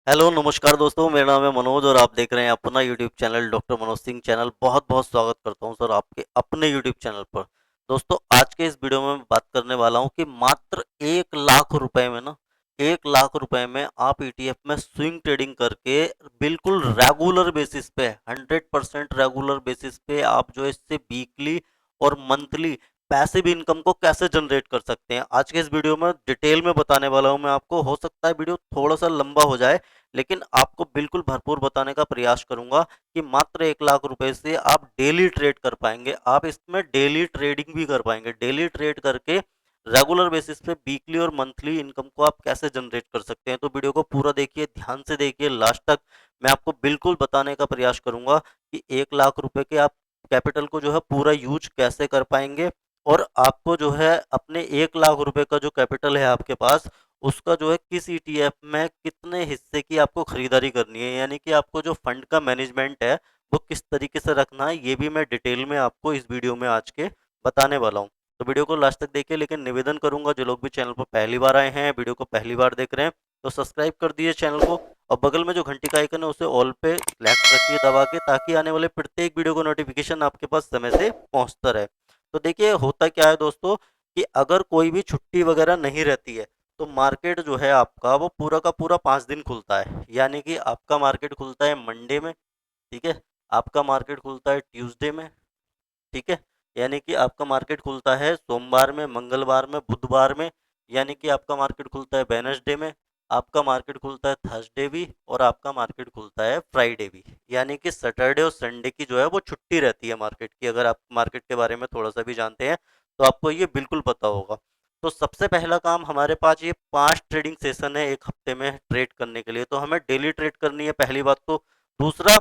Hello नमस्कार दोस्तों, मेरा नाम है मनोज और आप देख रहे हैं अपना YouTube channel doctor Manoj Singh channel. बहुत बहुत स्वागत करता हूं सर आपके अपने यूट्यूब चैनल पर। दोस्तों, आज के इस वीडियो में मैं बात करने वाला हूं कि मात्र 1 लाख रुपए में ना 1 लाख रुपए में आप ईटीएफ में स्विंग ट्रेडिंग करके बिल्कुल रेगुलर बेसिस पे 100% रेगुलर बेसिस पे आप जो है इससे वीकली और मंथली पैसिव इनकम को कैसे जनरेट कर सकते हैं। आज के इस वीडियो में डिटेल में बताने वाला हूं मैं आपको। हो सकता है वीडियो थोड़ा सा लंबा हो जाए, लेकिन आपको बिल्कुल भरपूर बताने का प्रयास करूंगा कि मात्र 1 लाख रुपए से आप डेली ट्रेड कर पाएंगे। आप इसमें डेली ट्रेडिंग भी कर पाएंगे। डेली ट्रेड करके रेगुलर बेसिस पे वीकली और मंथली इनकम को आप कैसे जनरेट कर सकते हैं। तो वीडियो को पूरा देखिए, ध्यान से देखिए लास्ट तक। मैं आपको बिल्कुल बताने का प्रयास करूंगा कि 1 लाख रुपए के आप कैपिटल को जो है पूरा यूज कैसे कर पाएंगे, और आपको जो है अपने 1 लाख रुपए का जो कैपिटल है आपके पास, उसका जो है किस ईटीएफ में कितने हिस्से की आपको खरीदारी करनी है, यानी कि आपको जो फंड का मैनेजमेंट है वो किस तरीके से रखना है, ये भी मैं डिटेल में आपको इस वीडियो में आज के बताने वाला हूँ। तो वीडियो को लास्ट तक देखिए, लेकिन निवेदन करूंगा जो लोग भी चैनल पर पहली बार आए हैं, वीडियो को पहली बार देख रहे हैं, तो सब्सक्राइब कर दीजिए चैनल को, और बगल में जो घंटी का आइकन है उसे ऑल पे सेलेक्ट रखिए दबा के, ताकि आने वाले प्रत्येक वीडियो को नोटिफिकेशन आपके पास समय से पहुंचता रहे। तो देखिए, होता क्या है दोस्तों कि अगर कोई भी छुट्टी वगैरह नहीं रहती है तो मार्केट जो है आपका वो पूरा का पूरा 5 दिन खुलता है। यानी कि आपका मार्केट खुलता है मंडे में, ठीक है, आपका मार्केट खुलता है ट्यूसडे में, ठीक है, यानी कि आपका मार्केट खुलता है सोमवार में, मंगलवार में, बुधवार में, यानी कि आपका मार्केट खुलता है वेडनेसडे में, आपका मार्केट खुलता है थर्सडे भी, और आपका मार्केट खुलता है फ्राइडे भी। यानी कि सैटरडे और संडे की जो है वो छुट्टी रहती है मार्केट की। अगर आप मार्केट के बारे में थोड़ा सा भी जानते हैं तो आपको ये बिल्कुल पता होगा। तो सबसे पहला काम, हमारे पास ये 5 ट्रेडिंग सेशन है एक हफ्ते में ट्रेड करने के लिए, तो हमें डेली ट्रेड करनी है पहली बात तो। दूसरा,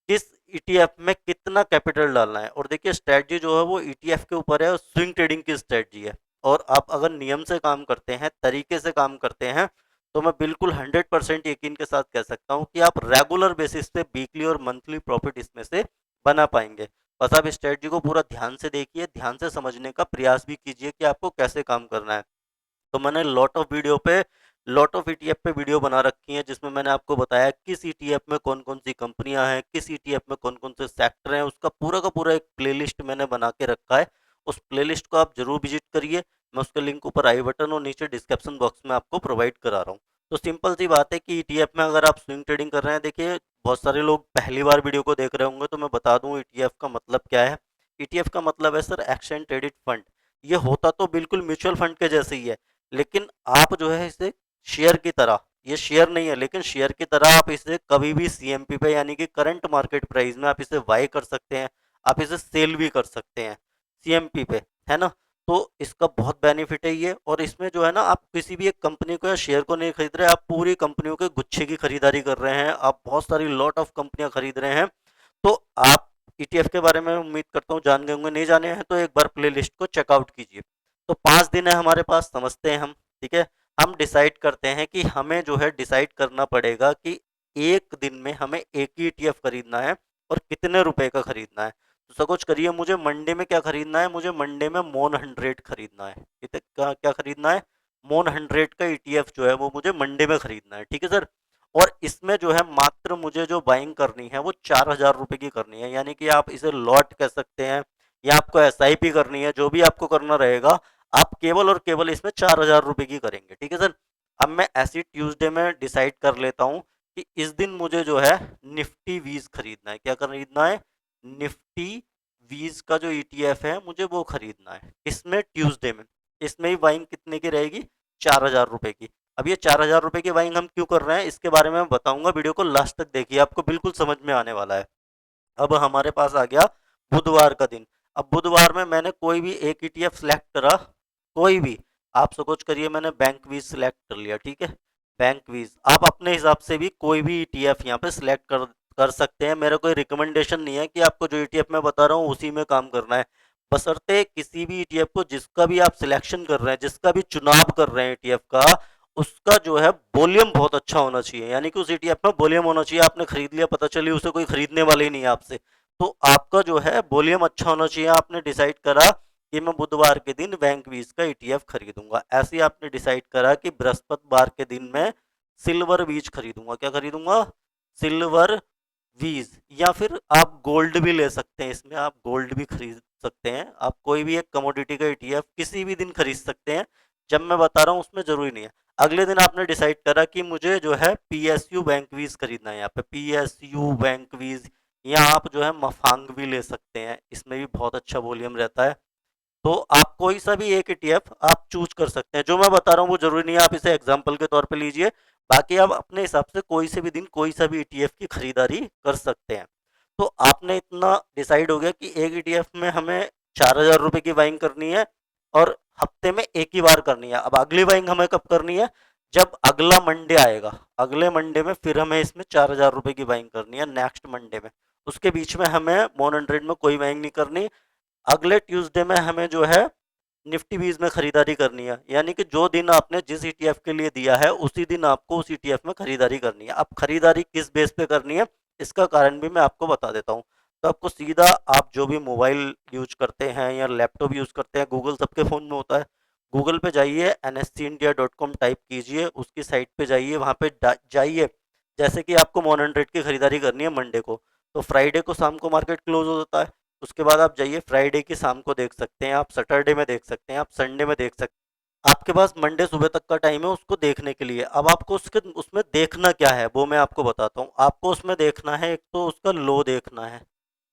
किस ईटीएफ में कितना कैपिटल डालना है। और देखिए, स्ट्रेटजी जो है वो ईटीएफ के ऊपर है, और स्विंग ट्रेडिंग की स्ट्रेटजी है। और आप अगर नियम से काम करते हैं, तरीके से काम करते हैं, तो मैं बिल्कुल 100% यकीन के साथ कह सकता हूं कि आप रेगुलर बेसिस पे वीकली और मंथली प्रॉफिट इसमें से बना पाएंगे। बस आप स्ट्रेटजी को पूरा ध्यान से देखिए, ध्यान से समझने का प्रयास भी कीजिए कि आपको कैसे काम करना है। तो मैंने लॉट ऑफ ईटीएफ पे वीडियो बना रखी है, जिसमें मैंने आपको बताया किस ईटीएफ में कौन कौन सी कंपनियां हैं, किस ईटीएफ में कौन कौन से सेक्टर हैं, उसका पूरा का पूरा एक प्लेलिस्ट मैंने बना के रखा है। उस प्लेलिस्ट को आप जरूर विजिट करिए। मैं उसके लिंक ऊपर आई बटन और नीचे डिस्क्रिप्शन बॉक्स में आपको प्रोवाइड करा रहा हूँ। तो सिंपल सी बात है कि ईटीएफ में अगर आप स्विंग ट्रेडिंग कर रहे हैं, देखिए बहुत सारे लोग पहली बार वीडियो को देख रहे होंगे, तो मैं बता दूं ईटीएफ का मतलब क्या है। ईटीएफ का मतलब है सर एक्सचेंज ट्रेडेड फंड। ये होता तो बिल्कुल म्यूचुअल फंड के जैसे ही है, लेकिन आप जो है इसे शेयर की तरह, ये शेयर नहीं है लेकिन शेयर की तरह आप इसे कभी भी सीएमपी पे, यानी कि करंट मार्केट प्राइस में आप इसे बाय कर सकते हैं, आप इसे सेल भी कर सकते हैं सीएमपी पे, है ना। तो इसका बहुत बेनिफिट है ये। और इसमें जो है ना, आप किसी भी एक कंपनी को या शेयर को नहीं खरीद रहे, आप पूरी कंपनियों के गुच्छे की खरीदारी कर रहे हैं, आप बहुत सारी लॉट ऑफ कंपनियां खरीद रहे हैं। तो आप ईटीएफ के बारे में उम्मीद करता हूँ जान गए होंगे, नहीं जाने हैं तो एक बार प्लेलिस्ट को चेकआउट कीजिए। तो 5 दिन है हमारे पास, समझते हैं हम, ठीक है। हम डिसाइड करते हैं कि हमें जो है डिसाइड करना पड़ेगा कि एक दिन में हमें एक ही ईटीएफ खरीदना है और कितने रुपए का खरीदना है। तो सकोच करिए, मुझे मंडे में क्या खरीदना है, मुझे मंडे में मोन 100 खरीदना है। कितने क्या क्या खरीदना है, मोन 100 का ईटीएफ जो है वो मुझे मंडे में खरीदना है, ठीक है सर। और इसमें जो है मात्र मुझे जो बाइंग करनी है वो 4,000 रुपए की करनी है, यानी कि आप इसे लॉट कह सकते हैं या आपको एसआईपी करनी है, जो भी आपको करना रहेगा, आप केवल और केवल इसमें 4,000 रुपए की करेंगे, ठीक है सर। अब मैं ऐसी ट्यूसडे में डिसाइड कर लेता हूँ कि इस दिन मुझे जो है निफ्टी वीज खरीदना है। क्या खरीदना है, निफ्टी वीज का जो ईटीएफ है मुझे वो खरीदना है, इसमें ट्यूसडे में। इसमें ही बाइंग कितने की रहेगी, 4,000 रुपए की। अब ये 4,000 रुपए की बाइंग हम क्यों कर रहे हैं, इसके बारे में मैं बताऊंगा, वीडियो को लास्ट तक देखिए, आपको बिल्कुल समझ में आने वाला है। अब हमारे पास आ गया बुधवार का दिन। अब बुधवार में मैंने कोई भी एक ईटीएफ सेलेक्ट करा, कोई भी, आप सपोज करिए मैंने बैंक वीज सेलेक्ट कर लिया, ठीक है, बैंक वीज। आप अपने हिसाब से भी कोई भी ईटीएफ यहाँ पे सिलेक्ट कर सकते हैं। मेरा कोई रिकमेंडेशन नहीं है कि आपको जो ईटीएफ मैं बता रहा हूँ उसी में काम करना है। बशर्ते किसी भी ईटीएफ को जिसका भी आप सिलेक्शन कर रहे हैं, जिसका भी चुनाव कर रहे हैं ईटीएफ का, उसका जो है वॉल्यूम बहुत अच्छा होना चाहिए, यानी कि उस ईटीएफ में वॉल्यूम होना चाहिए। आपने खरीद लिया, पता चली उसे कोई खरीदने वाले ही नहीं है आपसे, तो आपका जो है वॉल्यूम अच्छा होना चाहिए। आपने डिसाइड करा कि मैं बुधवार के दिन बैंक वीज का ईटीएफ खरीदूंगा, ऐसे ही आपने डिसाइड करा कि बृहस्पतिवार के दिन में सिल्वर बीज खरीदूंगा। क्या खरीदूंगा? सिल्वर बीज। या फिर आप गोल्ड भी ले सकते हैं, इसमें आप गोल्ड भी खरीद सकते हैं। आप कोई भी एक कमोडिटी का ईटीएफ किसी भी दिन खरीद सकते हैं, जब मैं बता रहा हूँ उसमें जरूरी नहीं है। अगले दिन आपने डिसाइड करा कि मुझे जो है पीएसयू बैंक वीज खरीदना है, यहाँ पे पीएसयू बैंक वीज, या आप जो है मफांग भी ले सकते हैं, इसमें भी बहुत अच्छा वॉल्यूम रहता है। तो आप कोई सा भी एक ईटीएफ आप चूज कर सकते हैं। जो मैं बता रहा हूँ वो जरूरी नहीं है, आप इसे एग्जाम्पल के तौर पे लीजिए। बाकी आप अपने हिसाब से कोई से भी दिन कोई सा भी ईटीएफ की खरीदारी कर सकते हैं। तो आपने इतना डिसाइड हो गया कि एक ईटीएफ में हमें 4,000 रुपए की बाइंग करनी है और हफ्ते में एक ही बार करनी है। अब अगली बाइंग हमें कब करनी है? जब अगला मंडे आएगा, अगले मंडे में फिर हमें इसमें 4,000 रुपए की बाइंग करनी है, नेक्स्ट मंडे में। उसके बीच में हमें मोन में कोई बाइंग नहीं करनी। अगले ट्यूसडे में हमें जो है निफ्टी बीज में खरीदारी करनी है, यानी कि जो दिन आपने जिस ईटीएफ के लिए दिया है उसी दिन आपको उस ईटीएफ में खरीदारी करनी है। अब खरीदारी किस बेस पे करनी है, इसका कारण भी मैं आपको बता देता हूँ। तो आपको सीधा, आप जो भी मोबाइल यूज करते हैं या लैपटॉप यूज करते हैं, गूगल सबके फोन में होता है, गूगल पे जाइए, nseIndia.com टाइप कीजिए, उसकी साइट पे जाइए, वहां पे जाइए। जैसे कि आपको मोन की खरीदारी करनी है मंडे को, तो फ्राइडे को शाम को मार्केट क्लोज हो जाता है। उसके बाद आप जाइए, फ्राइडे की शाम को देख सकते हैं, आप सैटरडे में देख सकते हैं, आप संडे में देख सकते हैं। आपके पास मंडे सुबह तक का टाइम है उसको देखने के लिए। अब आपको उसके उसमें देखना क्या है वो मैं आपको बताता हूँ। आपको उसमें देखना है, एक तो उसका लो देखना है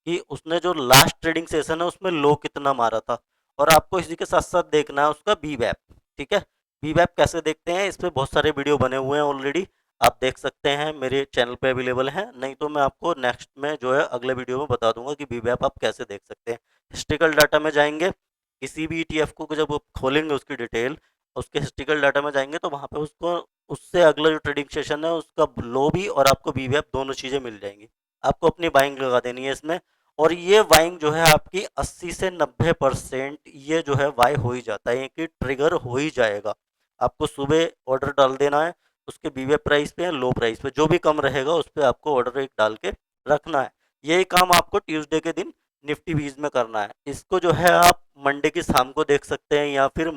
कि उसने जो लास्ट ट्रेडिंग सेशन है उसमें लो कितना मारा था, और आपको इसी के साथ साथ देखना है उसका बी वैप। ठीक है, बी वैप कैसे देखते हैं, इस पर बहुत सारे वीडियो बने हुए हैं ऑलरेडी, आप देख सकते हैं, मेरे चैनल पे अवेलेबल है। नहीं तो मैं आपको नेक्स्ट में जो है अगले वीडियो में बता दूंगा कि बी वैप आप कैसे देख सकते हैं। हिस्ट्रिकल डाटा में जाएंगे, किसी भी ईटीएफ को जब आप खोलेंगे उसकी डिटेल, उसके हिस्ट्रिकल डाटा में जाएंगे तो वहां पे उसको उससे अगला जो ट्रेडिंग सेशन है उसका लो भी और आपको बी वैप दोनों चीजें मिल जाएंगी। आपको अपनी बाइंग लगा देनी है इसमें, और ये बाइंग जो है आपकी 80 से 90% ये जो है बाय हो ही जाता है, कि ट्रिगर हो ही जाएगा। आपको सुबह ऑर्डर डाल देना है, उसके बीवे प्राइस पे या लो प्राइस पे जो भी कम रहेगा उस पर आपको ऑर्डर एक डाल के रखना है। यही काम आपको ट्यूसडे के दिन निफ्टी बीज में करना है। इसको जो है आप मंडे की शाम को देख सकते हैं, या फिर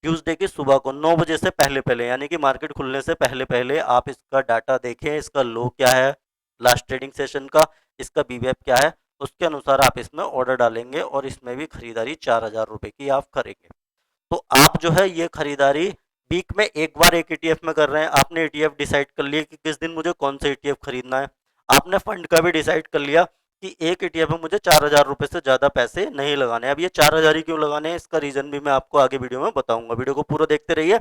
ट्यूसडे की सुबह को 9 बजे से पहले पहले, यानी कि मार्केट खुलने से पहले पहले आप इसका डाटा देखें, इसका लो क्या है लास्ट ट्रेडिंग सेशन का, इसका बीवेप क्या है, उसके अनुसार आप इसमें ऑर्डर डालेंगे और इसमें भी खरीदारी 4,000 रुपए की आप करेंगे। तो आप जो है ये खरीदारी वीक में एक बार एक ईटीएफ में कर रहे हैं। आपने ईटीएफ डिसाइड कर लिया कि किस दिन मुझे कौन सा ईटीएफ खरीदना है। आपने फंड का भी डिसाइड कर लिया कि एक ईटीएफ में मुझे 4,000 रुपए से ज्यादा पैसे नहीं लगाने। अब ये 4,000 ही क्यों लगाने हैं, इसका रीजन भी मैं आपको आगे वीडियो में बताऊंगा। वीडियो को पूरा देखते रहिए,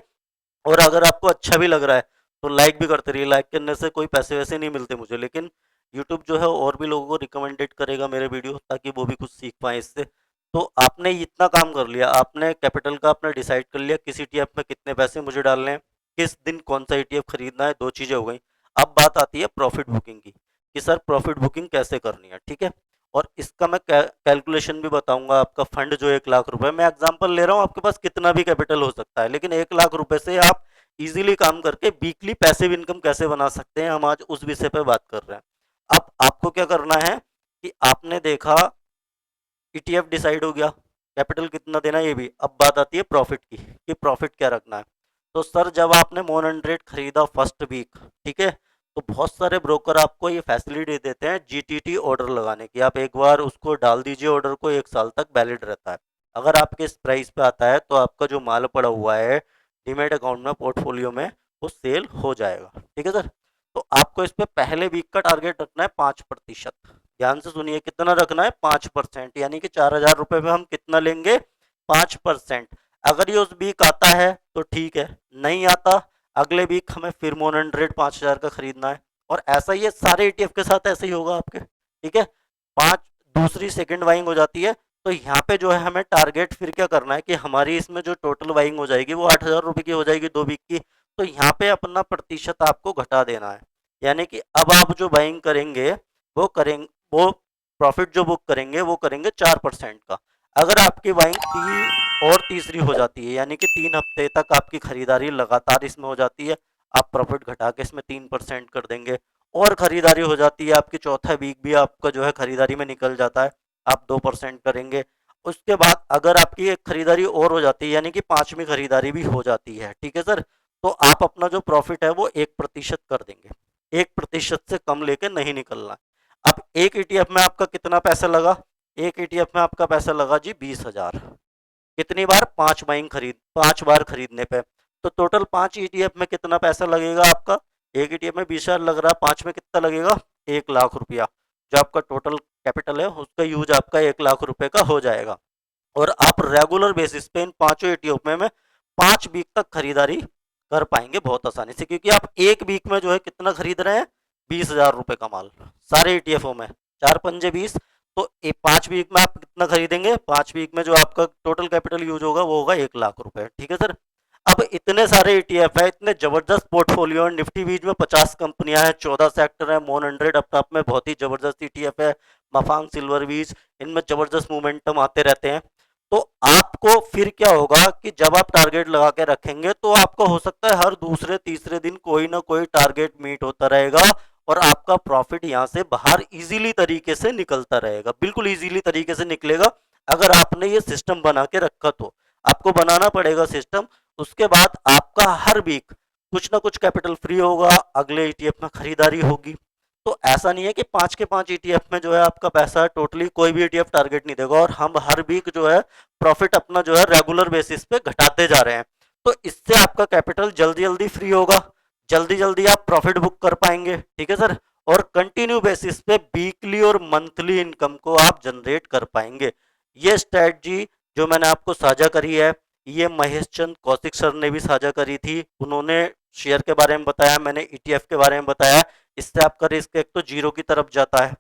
और अगर आपको अच्छा भी लग रहा है तो लाइक भी करते रहिए। लाइक करने से कोई पैसे वैसे नहीं मिलते मुझे, लेकिन यूट्यूब जो है और भी लोगों को रिकमेंडेड करेगा मेरे वीडियो, ताकि वो भी कुछ सीख पाए इससे। तो आपने इतना काम कर लिया, आपने कैपिटल का अपना डिसाइड कर लिया किस ईटीएफ में कितने पैसे मुझे डालने हैं, किस दिन कौन सा ईटीएफ खरीदना है, दो चीजें हो गई। अब बात आती है प्रॉफिट बुकिंग की, कि सर प्रॉफिट बुकिंग कैसे करनी है। ठीक है, और इसका मैं कैलकुलेशन भी बताऊंगा। आपका फंड जो 1 लाख रुपए, मैं एग्जांपल ले रहा हूँ, आपके पास कितना भी कैपिटल हो सकता है, लेकिन 1 लाख रुपए से आप इजीली काम करके वीकली पैसिव इनकम कैसे बना सकते हैं, हम आज उस विषय पे बात कर रहे हैं। अब आपको क्या करना है कि आपने देखा ईटीएफ डिसाइड हो गया, कैपिटल कितना देना है ये भी। अब बात आती है प्रॉफिट की, कि प्रॉफिट क्या रखना है। तो सर जब आपने मोन खरीदा फर्स्ट वीक, ठीक है, तो बहुत सारे ब्रोकर आपको ये फैसिलिटी देते हैं जीटीटी ऑर्डर लगाने की। आप एक बार उसको डाल दीजिए ऑर्डर को, 1 साल तक वैलिड रहता है। अगर आपके इस प्राइस पे आता है तो आपका जो माल पड़ा हुआ है डीमेट अकाउंट में, पोर्टफोलियो में, वो सेल हो जाएगा। ठीक है सर, तो आपको इस पे पहले वीक का टारगेट रखना है 5%। ध्यान से सुनिए, कितना रखना है? 5%, यानी कि 4,000 रुपए में हम कितना लेंगे? 5%। अगर ये उस वीक आता है तो ठीक है, नहीं आता अगले वीक हमें फिर मोन 5,000 का खरीदना है। और ऐसा ही है सारे ईटीएफ के साथ, ऐसे ही होगा आपके। ठीक है, पांच, दूसरी सेकंड बाइंग हो जाती है, तो यहाँ पे जो है हमें टारगेट फिर क्या करना है कि हमारी इसमें जो टोटल बाइंग हो जाएगी वो 8,000 रुपए की हो जाएगी 2 वीक की। तो यहाँ पे अपना प्रतिशत आपको घटा देना है, यानी कि अब आप जो बाइंग करेंगे वो प्रॉफिट जो बुक करेंगे वो करेंगे 4% का। अगर आपकी बाइंग और तीसरी हो जाती है, यानी कि 3 हफ्ते तक आपकी खरीदारी लगातार इसमें हो जाती है, आप प्रॉफिट घटा के इसमें 3% कर देंगे। और खरीदारी हो जाती है आपकी, चौथा वीक भी आपका जो है खरीदारी में निकल जाता है, आप 2% करेंगे। उसके बाद अगर आपकी एक खरीदारी और हो जाती है, यानी कि 5वीं खरीदारी भी हो जाती है, ठीक है सर, तो आप अपना जो प्रॉफिट है वो 1% कर देंगे, 1% से कम लेके नहीं निकलना। अब एक ईटीएफ में आपका कितना पैसा लगा? एक ईटीएफ में आपका पैसा लगा जी 20,000। कितनी बार? 5 बार खरीदने पे। तो टोटल 5 ईटीएफ में कितना पैसा लगेगा आपका? एक ईटीएफ में 20,000 लग रहा है, 5 में कितना लगेगा? 1 लाख रुपया। जो आपका टोटल कैपिटल है उसका यूज आपका 1 लाख रुपए का हो जाएगा। और आप रेगुलर बेसिस पे इन पांचों ईटीएफ में 5 वीक तक खरीदारी कर पाएंगे बहुत आसानी से, क्योंकि आप एक वीक में जो है कितना खरीद रहे हैं? 20,000 रुपए का माल सारे ईटीएफओ में, 4 पंजे 20। तो 5 वीक में आप कितना खरीदेंगे? 5 वीक में जो आपका टोटल कैपिटल यूज होगा वो होगा 1 लाख रुपए। ठीक है सर। अब इतने सारे ईटीएफ है, इतने जबरदस्त पोर्टफोलियो है, निफ्टी बीज में 50 कंपनियां हैं, 14 सेक्टर है, मोन 100 अपटॉप में बहुत ही जबरदस्त ईटीएफ है, मफांग सिल्वर बीज, इनमें जबरदस्त मोमेंटम आते रहते हैं। तो आपको फिर क्या होगा कि जब आप टारगेट लगा के रखेंगे तो आपको हो सकता है हर दूसरे तीसरे दिन कोई ना कोई टारगेट मीट होता रहेगा, और आपका प्रॉफिट यहाँ से बाहर इजीली तरीके से निकलता रहेगा, बिल्कुल इजीली तरीके से निकलेगा। अगर आपने ये सिस्टम बना के रखा तो आपको बनाना पड़ेगा सिस्टम। उसके बाद आपका हर वीक कुछ ना कुछ कैपिटल फ्री होगा, अगले ईटीएफ में खरीदारी होगी। तो ऐसा नहीं है कि 5 के 5 ईटीएफ में जो है आपका पैसा टोटली कोई भी ईटीएफ टारगेट नहीं देगा, और हम हर वीक जो है प्रॉफिट अपना जो है रेगुलर बेसिस पे घटाते जा रहे हैं। तो इससे आपका कैपिटल जल्दी जल्दी फ्री होगा, जल्दी जल्दी आप प्रॉफिट बुक कर पाएंगे। ठीक है सर। और कंटिन्यू बेसिस पे वीकली और मंथली इनकम को आप जनरेट कर पाएंगे। ये स्ट्रेटजी जो मैंने आपको साझा करी है, ये महेश चंद कौशिक सर ने भी साझा करी थी। उन्होंने शेयर के बारे में बताया, मैंने ईटीएफ के बारे में बताया। इससे आपका रिस्क एक तो जीरो की तरफ जाता है।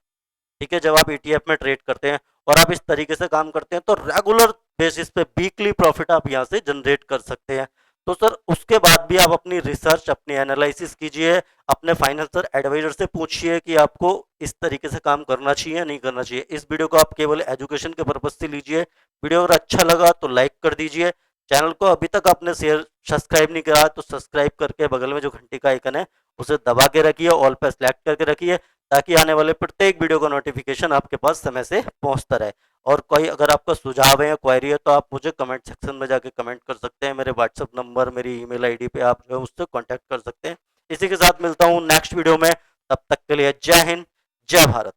ठीक है, जब आप ईटीएफ में ट्रेड करते हैं और आप इस तरीके से काम करते हैं तो रेगुलर बेसिस पे वीकली प्रॉफिट आप यहाँ से जनरेट कर सकते हैं। तो सर उसके बाद भी आप अपनी रिसर्च, अपनी एनालिसिस कीजिए, अपने फाइनेंशियल एडवाइजर से पूछिए कि आपको इस तरीके से काम करना चाहिए या नहीं करना चाहिए। इस वीडियो को आप केवल एजुकेशन के पर्पज से लीजिए। वीडियो अगर अच्छा लगा तो लाइक कर दीजिए। चैनल को अभी तक आपने शेयर सब्सक्राइब नहीं करा तो सब्सक्राइब करके बगल में जो घंटी का आइकन है उसे दबा के रखिए, ऑल पे सेलेक्ट करके रखिए, ताकि आने वाले प्रत्येक वीडियो का नोटिफिकेशन आपके पास समय से पहुंचता रहे। और कोई अगर आपका सुझाव है या क्वेरी है तो आप मुझे कमेंट सेक्शन में जाके कमेंट कर सकते हैं। मेरे व्हाट्सएप नंबर, मेरी ईमेल आईडी पे आप जो है उससे कांटेक्ट कर सकते हैं। इसी के साथ मिलता हूँ नेक्स्ट वीडियो में। तब तक के लिए जय हिंद, जय भारत।